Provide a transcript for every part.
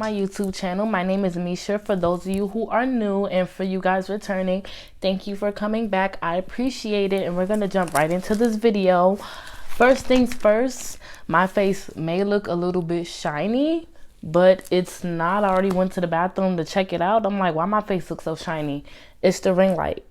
my YouTube channel. My name is Misha. For those of you who are new and for you guys returning, thank you for coming back. I appreciate it, and we're gonna jump right into this video. First things first, my face may look a little bit shiny, but it's not. I already went to the bathroom to check it out. I'm like, why my face looks so shiny? It's the ring light.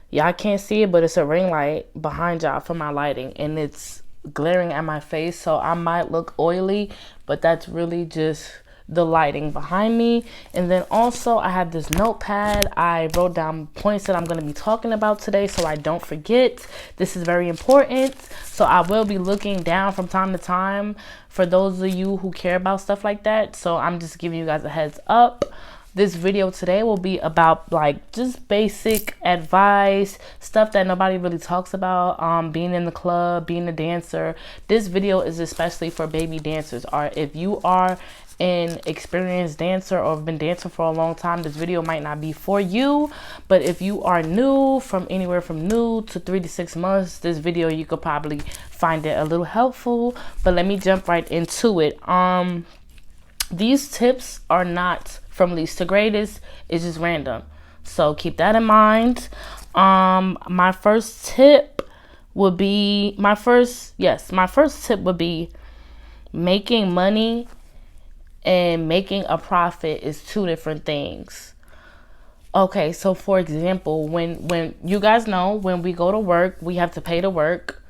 Y'all can't see it, but it's a ring light behind y'all for my lighting, and it's glaring at my face, so I might look oily, but that's really just the lighting behind me. And then also I have this notepad. I wrote down points that I'm going to be talking about today so I don't forget. This is very important, so I will be looking down from time to time for those of you who care about stuff like that. So I'm just giving you guys a heads up. This video today will be about like just basic advice, stuff that nobody really talks about, being in the club, being a dancer. This video is especially for baby dancers, or if you are an experienced dancer or have been dancing for a long time, this video might not be for you. But if you are new, from anywhere from new to 3 to 6 months, this video you could probably find it a little helpful. But let me jump right into it. These tips are not from least to greatest, it's just random, so keep that in mind. My first tip would be making money and making a profit is two different things. Okay, so for example, when you guys know, when we go to work, we have to pay to work.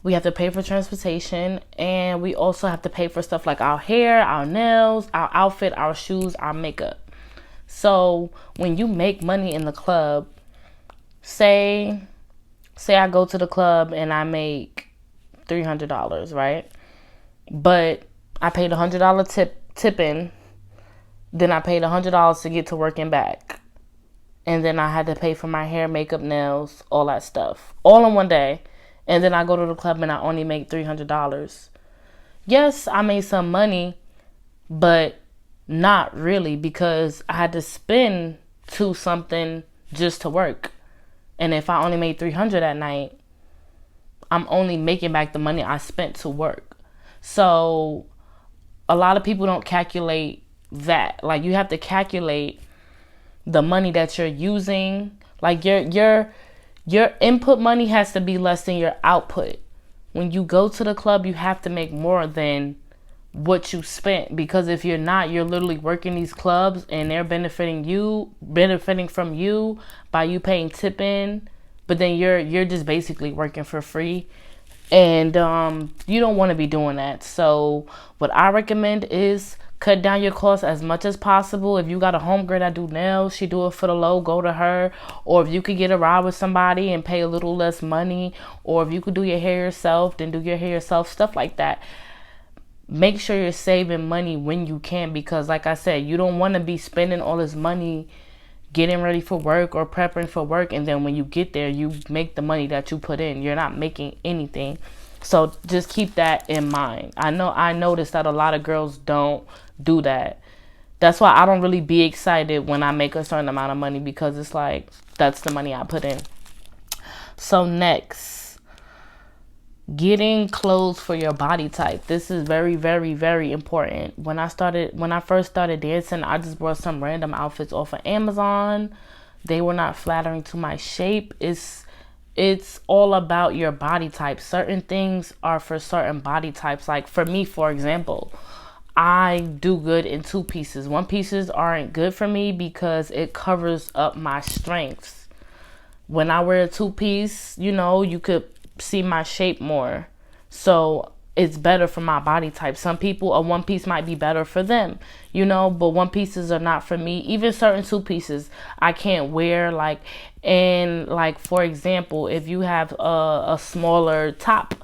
We have to pay for transportation, and we also have to pay for stuff like our hair, our nails, our outfit, our shoes, our makeup. So when you make money in the club, say I go to the club and I make $300, right? But I paid $100 tipping, then I paid $100 to get to work and back. And then I had to pay for my hair, makeup, nails, all that stuff, all in one day. And then I go to the club and I only make $300. Yes, I made some money, but not really, because I had to spend to something just to work. And if I only made $300 that night, I'm only making back the money I spent to work. So a lot of people don't calculate that. Like, you have to calculate the money that you're using. Like, your input money has to be less than your output. When you go to the club, you have to make more than what you spent, because if you're not, you're literally working these clubs and they're benefiting from you by you paying tip in, but then you're just basically working for free. And you don't want to be doing that. So what I recommend is cut down your costs as much as possible. If you got a homegirl that do nails, she do it for the low, go to her. Or if you could get a ride with somebody and pay a little less money, or if you could do your hair yourself, then do your hair yourself, stuff like that. Make sure you're saving money when you can, because like I said, you don't want to be spending all this money getting ready for work or prepping for work, and then when you get there, you make the money that you put in. You're not making anything. So just keep that in mind. I noticed that a lot of girls don't do that. That's why I don't really be excited when I make a certain amount of money, because it's like, that's the money I put in. So next, getting clothes for your body type. This is very, very, very important. When I first started dancing, I just bought some random outfits off of Amazon. They were not flattering to my shape. It's all about your body type. Certain things are for certain body types. Like for me, for example, I do good in 2 pieces. 1 pieces aren't good for me because it covers up my strengths. When I wear a 2-piece, you could see my shape more. So it's better for my body type. Some people, a 1-piece might be better for them, but 1-pieces are not for me. Even certain 2-pieces I can't wear. For example, if you have a smaller top,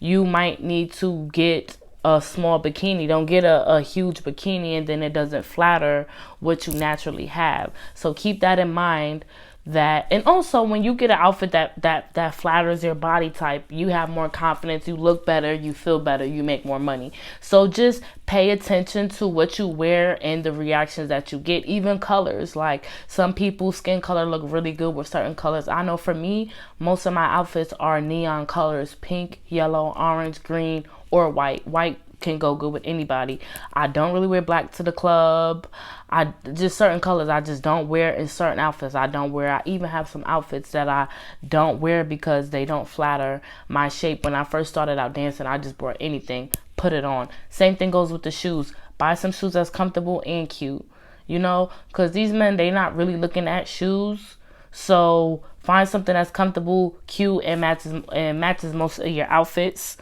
you might need to get a small bikini. Don't get a huge bikini, and then it doesn't flatter what you naturally have. So keep that in mind. And also, when you get an outfit that flatters your body type, you have more confidence, you look better, you feel better, you make more money. So just pay attention to what you wear and the reactions that you get. Even colors, like some people's skin color look really good with certain colors. I know for me, most of my outfits are neon colors: pink, yellow, orange, green, or white. White can go good with anybody. I don't really wear black to the club. I just certain colors I just don't wear in certain outfits. I don't wear. I even have some outfits that I don't wear because they don't flatter my shape. When I first started out dancing, I just brought anything, put it on. Same thing goes with the shoes. Buy some shoes that's comfortable and cute. You know, because these men, they not really looking at shoes. So find something that's comfortable, cute, and matches most of your outfits.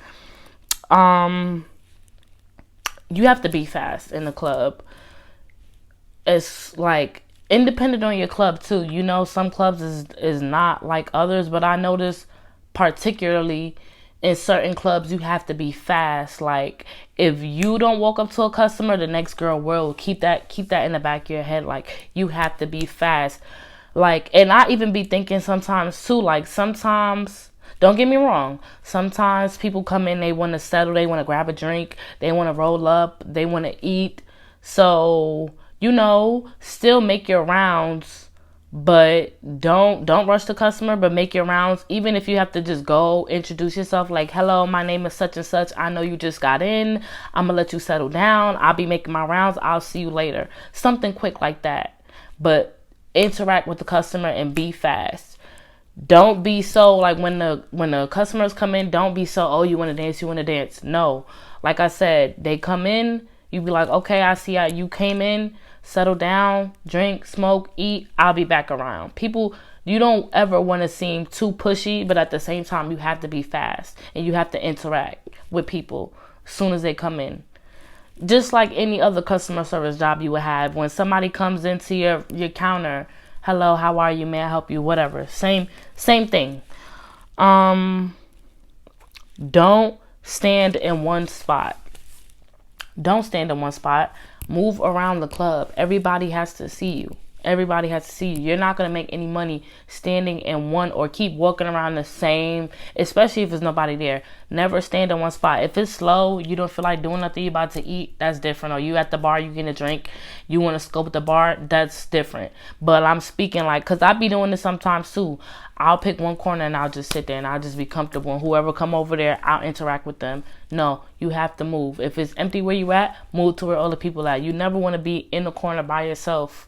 You have to be fast in the club. It's like independent on your club too. You know, some clubs is not like others, but I notice particularly in certain clubs you have to be fast. Like if you don't walk up to a customer, the next girl will. Keep that in the back of your head. Like you have to be fast. Like, and I even be thinking sometimes too, like sometimes, don't get me wrong, sometimes people come in, they want to settle, they want to grab a drink, they want to roll up, they want to eat. So, you know, still make your rounds, but don't rush the customer, but make your rounds. Even if you have to just go introduce yourself, like, hello, my name is such and such. I know you just got in. I'm going to let you settle down. I'll be making my rounds. I'll see you later. Something quick like that. But interact with the customer and be fast. Don't be so like when the customers come in, don't be so, oh, you want to dance. No, like I said, they come in, you be like, okay, I see how you came in, settle down, drink, smoke, eat, I'll be back around. People, you don't ever want to seem too pushy, but at the same time you have to be fast and you have to interact with people as soon as they come in. Just like any other customer service job you would have, when somebody comes into your counter, hello, how are you? May I help you? Whatever. Same thing. Don't stand in one spot. Don't stand in one spot. Move around the club. Everybody has to see you. Everybody has to see you. You're not going to make any money standing in one or keep walking around the same, especially if there's nobody there. Never stand in one spot. If it's slow, you don't feel like doing nothing, you're about to eat, that's different. Or you at the bar, you getting a drink, you want to scope at the bar, that's different. But I'm speaking like, because I be doing this sometimes too. I'll pick one corner and I'll just sit there and I'll just be comfortable. And whoever come over there, I'll interact with them. No, you have to move. If it's empty where you at, move to where all the people at. You never want to be in the corner by yourself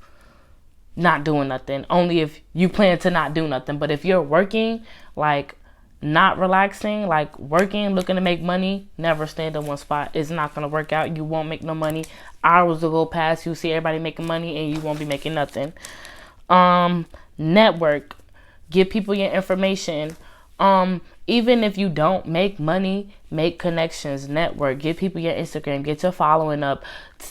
not doing nothing, only if you plan to not do nothing. But if you're working, like not relaxing, like working, looking to make money, never stand in one spot. It's not going to work out. You won't make no money. Hours will go past, you see everybody making money and you won't be making nothing. Network, give people your information. Even if you don't make money, make connections, network, give people your Instagram, get your following up,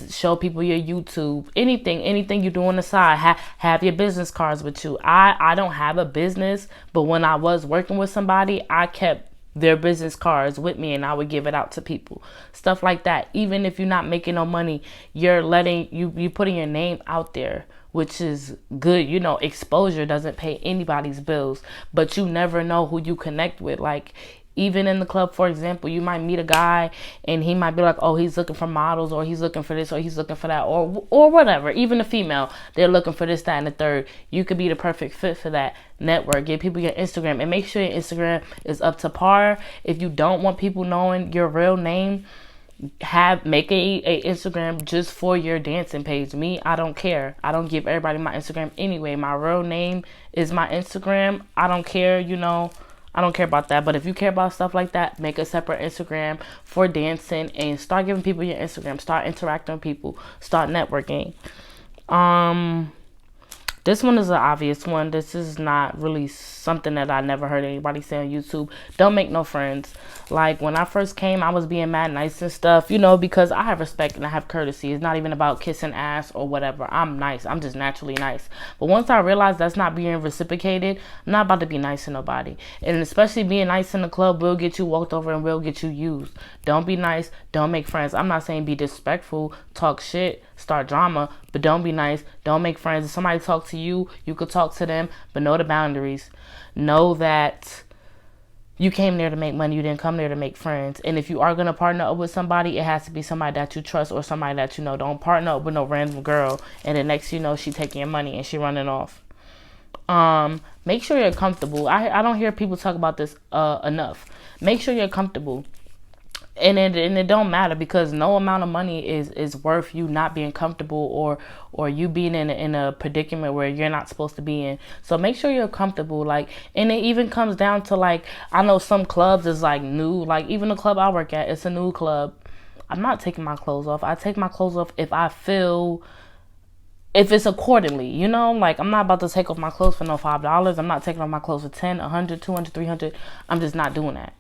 show people your YouTube, anything you do on the side, have your business cards with you. I don't have a business, but when I was working with somebody, I kept their business cards with me and I would give it out to people. Stuff like that. Even if you're not making no money, you're putting your name out there, which is good. You know, exposure doesn't pay anybody's bills, but you never know who you connect with. Like even in the club, for example, you might meet a guy and he might be like, oh, he's looking for models, or he's looking for this, or he's looking for that, or whatever. Even a female, they're looking for this, that, and the third. You could be the perfect fit for that. Network, give people your Instagram, and make sure your Instagram is up to par. If you don't want people knowing your real name, make a Instagram just for your dancing page. Me, I don't care. I don't give everybody my Instagram anyway. My real name is my Instagram. I don't care, you know. I don't care about that. But if you care about stuff like that, make a separate Instagram for dancing and start giving people your Instagram. Start interacting with people. Start networking. This one is an obvious one. This is not really something that I never heard anybody say on YouTube. Don't make no friends. Like when I first came, I was being mad nice and stuff, you know, because I have respect and I have courtesy. It's not even about kissing ass or whatever. I'm nice. I'm just naturally nice. But once I realized that's not being reciprocated, I'm not about to be nice to nobody. And especially being nice in the club will get you walked over and will get you used. Don't be nice. Don't make friends. I'm not saying be disrespectful, talk shit, start drama, but don't be nice. Don't make friends. If somebody talks to you, you could talk to them, but know the boundaries. Know that you came there to make money. You didn't come there to make friends. And if you are going to partner up with somebody, it has to be somebody that you trust or somebody that you know. Don't partner up with no random girl and the next you know she taking your money and she running off. Make sure you're comfortable. I don't hear people talk about this enough. Make sure you're comfortable. And it don't matter, because no amount of money is worth you not being comfortable, or you being in a predicament where you're not supposed to be in. So make sure you're comfortable. Like, and it even comes down to, like, I know some clubs is like new, like even the club I work at, it's a new club. I'm not taking my clothes off. I take my clothes off if I feel, if it's accordingly, like, I'm not about to take off my clothes for no $5. I'm not taking off my clothes for 10, 100, 200, 300. I'm just not doing that.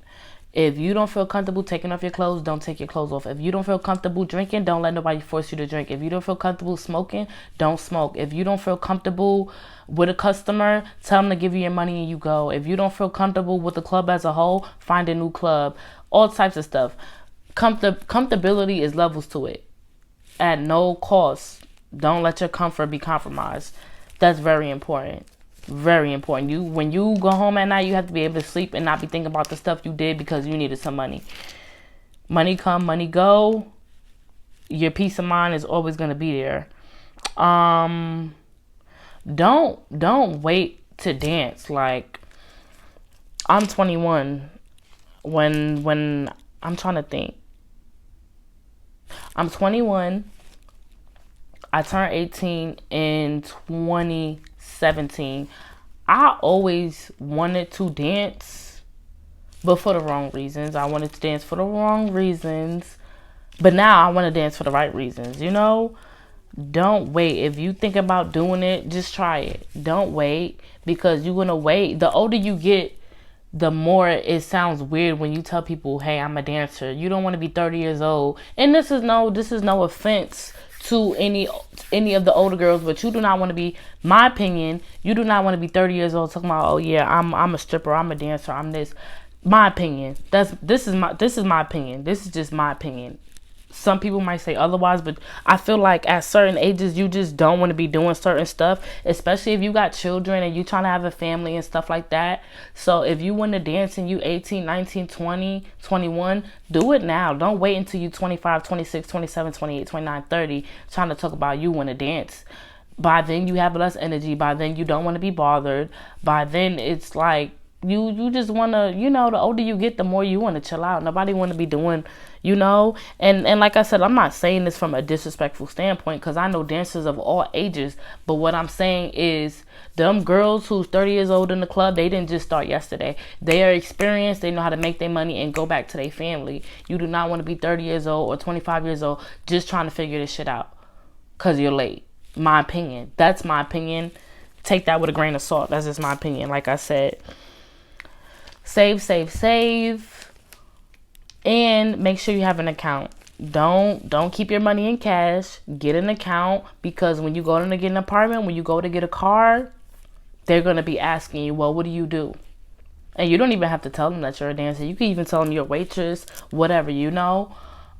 If you don't feel comfortable taking off your clothes, don't take your clothes off. If you don't feel comfortable drinking, don't let nobody force you to drink. If you don't feel comfortable smoking, don't smoke. If you don't feel comfortable with a customer, tell them to give you your money and you go. If you don't feel comfortable with the club as a whole, find a new club. All types of stuff. Comfortability is levels to it. At no cost. Don't let your comfort be compromised. That's very important. Very important. When you go home at night, you have to be able to sleep and not be thinking about the stuff you did because you needed some money. Money come, money go. Your peace of mind is always going to be there. Don't wait to dance. Like, I'm 21 when I'm trying to think. I'm 21. I turned 18 in 2017. I always wanted to dance, but for the wrong reasons. I wanted to dance for the wrong reasons, but now I want to dance for the right reasons, Don't wait. If you think about doing it, just try it. Don't wait, because you're going to wait. The older you get, the more it sounds weird when you tell people, hey, I'm a dancer. You don't want to be 30 years old. And this is no offense to any of the older girls, but you do not want to be, my opinion, you do not want to be 30 years old talking about, oh yeah, I'm a stripper, I'm a dancer, I'm this. My opinion. This is my opinion. This is just my opinion. Some people might say otherwise, but I feel like at certain ages, you just don't want to be doing certain stuff, especially if you got children and you trying to have a family and stuff like that. So if you want to dance and you 18, 19, 20, 21, do it now. Don't wait until you 25, 26, 27, 28, 29, 30, trying to talk about you want to dance. By then you have less energy. By then you don't want to be bothered. By then it's like, you just want to, the older you get, the more you want to chill out. Nobody want to be doing, and like I said, I'm not saying this from a disrespectful standpoint, because I know dancers of all ages, but what I'm saying is them girls who's 30 years old in the club, they didn't just start yesterday. They are experienced. They know how to make their money and go back to their family. You do not want to be 30 years old or 25 years old just trying to figure this shit out because you're late. My opinion. That's my opinion. Take that with a grain of salt. That's just my opinion. Like I said, save, and make sure you have an account. Don't keep your money in cash. Get an account, because when you go to get an apartment, when you go to get a car, they're going to be asking you, well, what do you do? And you don't even have to tell them that you're a dancer. You can even tell them you're a waitress, whatever,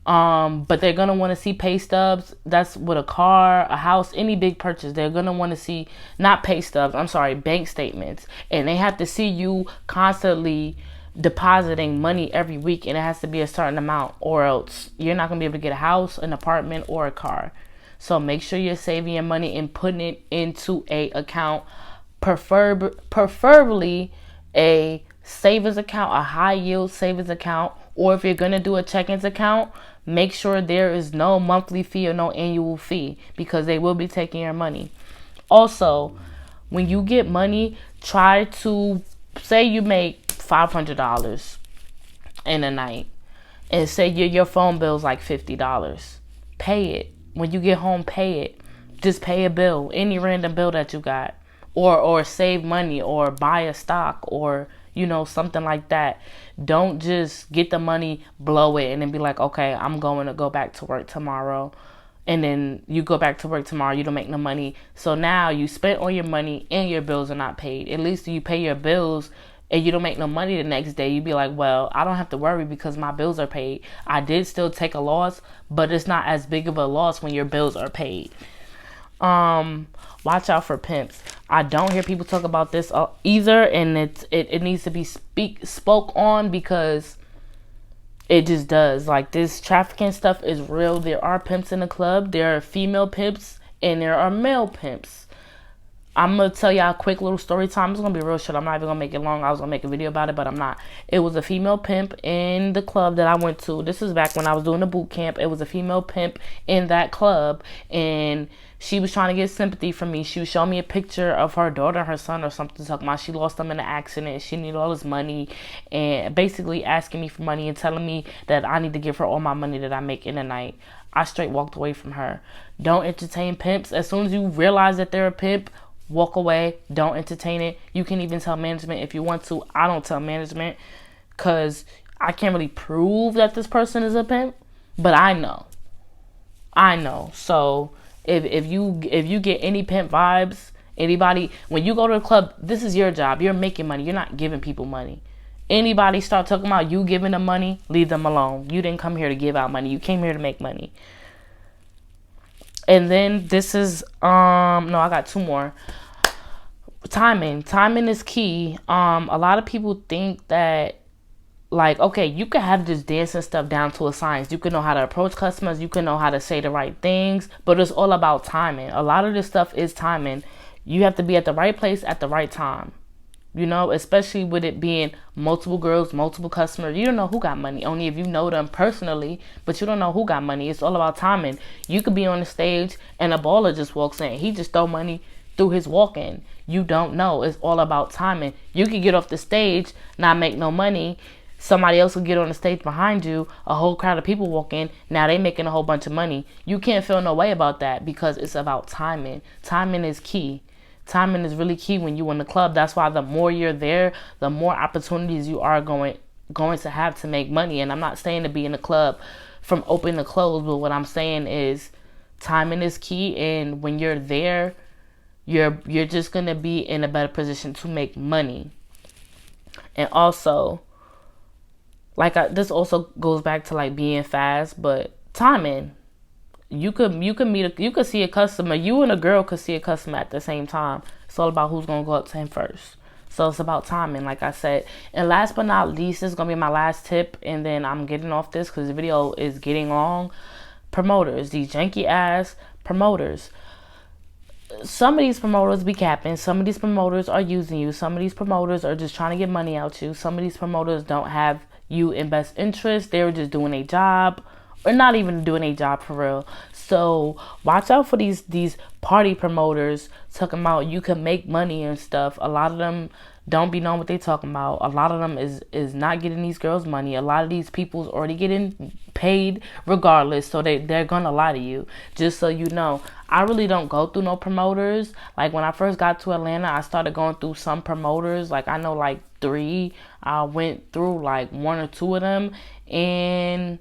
but they're going to want to see pay stubs. That's with a car, a house, any big purchase. They're going to want to see, not pay stubs, bank statements. And they have to see you constantly depositing money every week, and it has to be a certain amount, or else you're not going to be able to get a house, an apartment, or a car. So make sure you're saving your money and putting it into a account, preferably a savings account, a high yield savings account. Or if you're going to do a checkings account, make sure there is no monthly fee or no annual fee, because they will be taking your money. Also, when you get money, try to, say you make $500 in a night, and say your phone bill's like $50. Pay it. When you get home, pay it. Just pay a bill, any random bill that you got, or save money, or buy a stock, or something like that. Don't just get the money, blow it, and then be like, okay, I'm going to go back to work tomorrow. And then you go back to work tomorrow, you don't make no money. So now you spent all your money and your bills are not paid. At least you pay your bills and you don't make no money the next day. You'd be like, well, I don't have to worry because my bills are paid. I did still take a loss, but it's not as big of a loss when your bills are paid. Watch out for pimps. I don't hear people talk about this either, and it needs to be spoke on, because it just does. Like, this trafficking stuff is real. There are pimps in the club. There are female pimps and there are male pimps. I'm gonna tell y'all a quick little story time. It's gonna be real short. I'm not even gonna make it long. I was gonna make a video about it, but I'm not. It was a female pimp in the club that I went to. This is back when I was doing the boot camp. It was a female pimp in that club, and she was trying to get sympathy from me. She was showing me a picture of her daughter and her son or something, talking about she lost them in an accident. She needed all this money, and basically asking me for money and telling me that I need to give her all my money that I make in a night. I straight walked away from her. Don't entertain pimps. As soon as you realize that they're a pimp, walk away. Don't entertain it. You can even tell management if you want to. I don't tell management because I can't really prove that this person is a pimp, but I know. So if you get any pimp vibes, anybody, when you go to the club, this is your job. You're making money. You're not giving people money. Anybody start talking about you giving them money, leave them alone. You didn't come here to give out money. You came here to make money. And then this is no, I got two more. Timing is key. A lot of people think that, like, okay, you can have this dancing stuff down to a science. You can know how to approach customers. You can know how to say the right things, but it's all about timing. A lot of this stuff is timing. You have to be at the right place at the right time. You know, especially with it being multiple girls, multiple customers. You don't know who got money, only if you know them personally, but you don't know who got money. It's all about timing. You could be on the stage and a baller just walks in. He just throw money through his walk-in. You don't know. It's all about timing. You could get off the stage, not make no money. Somebody else will get on the stage behind you. A whole crowd of people walk in. Now they making a whole bunch of money. You can't feel no way about that because it's about timing. Timing is key. Timing is really key when you're in the club. That's why the more you're there, the more opportunities you are going to have to make money. And I'm not saying to be in the club from open to close, but what I'm saying is timing is key. And when you're there, you're just going to be in a better position to make money. And also, this also goes back to like being fast, but timing. You could see a customer. You and a girl could see a customer at the same time. It's all about who's gonna go up to him first. So it's about timing, like I said. And last but not least, this is gonna be my last tip, and then I'm getting off this because the video is getting long. Promoters, these janky ass promoters. Some of these promoters be capping. Some of these promoters are using you. Some of these promoters are just trying to get money out you. Some of these promoters don't have you in best interest. They're just doing a job. Or not even doing a job for real. So watch out for these party promoters talking about you can make money and stuff. A lot of them don't be knowing what they talking about. A lot of them is not getting these girls money. A lot of these people's already getting paid regardless. So they're gonna lie to you. Just so you know, I really don't go through no promoters. Like when I first got to Atlanta, I started going through some promoters. Like I know like 3. I went through like 1 or 2 of them, and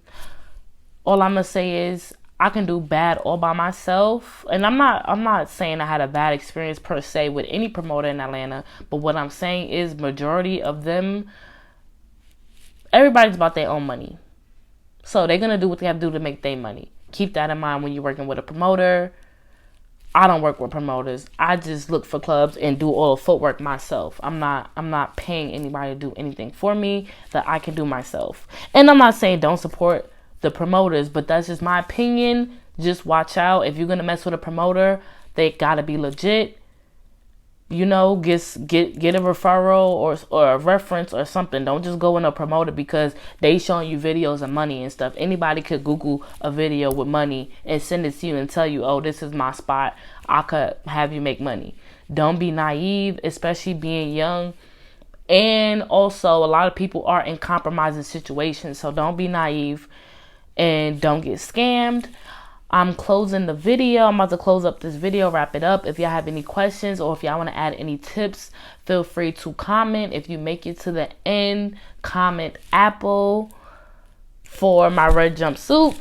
all I'm gonna say is I can do bad all by myself. And I'm not saying I had a bad experience per se with any promoter in Atlanta, but what I'm saying is majority of them, everybody's about their own money. So they're gonna do what they have to do to make their money. Keep that in mind when you're working with a promoter. I don't work with promoters. I just look for clubs and do all the footwork myself. I'm not paying anybody to do anything for me that I can do myself. And I'm not saying don't support the promoters, but that's just my opinion. Just watch out. If you're gonna mess with a promoter, they gotta be legit. You know, get a referral or a reference or something. Don't just go in a promoter because they showing you videos of money and stuff. Anybody could Google a video with money and send it to you and tell you, oh, this is my spot. I could have you make money. Don't be naive, especially being young. And also, a lot of people are in compromising situations, so don't be naive. And don't get scammed. I'm closing the video. I'm about to close up this video, wrap it up. If y'all have any questions or if y'all want to add any tips, feel free to comment. If you make it to the end, comment Apple for my red jumpsuit.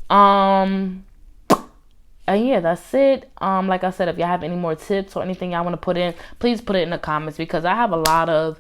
And yeah, that's it. Like I said, if y'all have any more tips or anything y'all want to put in, please put it in the comments because I have a lot of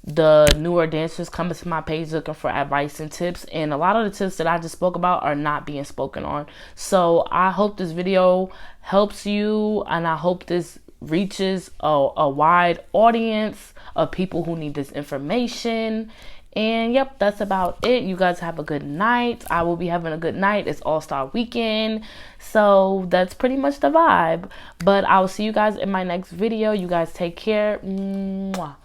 the newer dancers coming to my page looking for advice and tips, and a lot of the tips that I just spoke about are not being spoken on. So I hope this video helps you, and I hope this reaches a wide audience of people who need this information. And yep, that's about it. You guys have a good night. I will be having a good night. It's All-Star Weekend. So that's pretty much the vibe. But I'll see you guys in my next video. You guys take care. Mwah.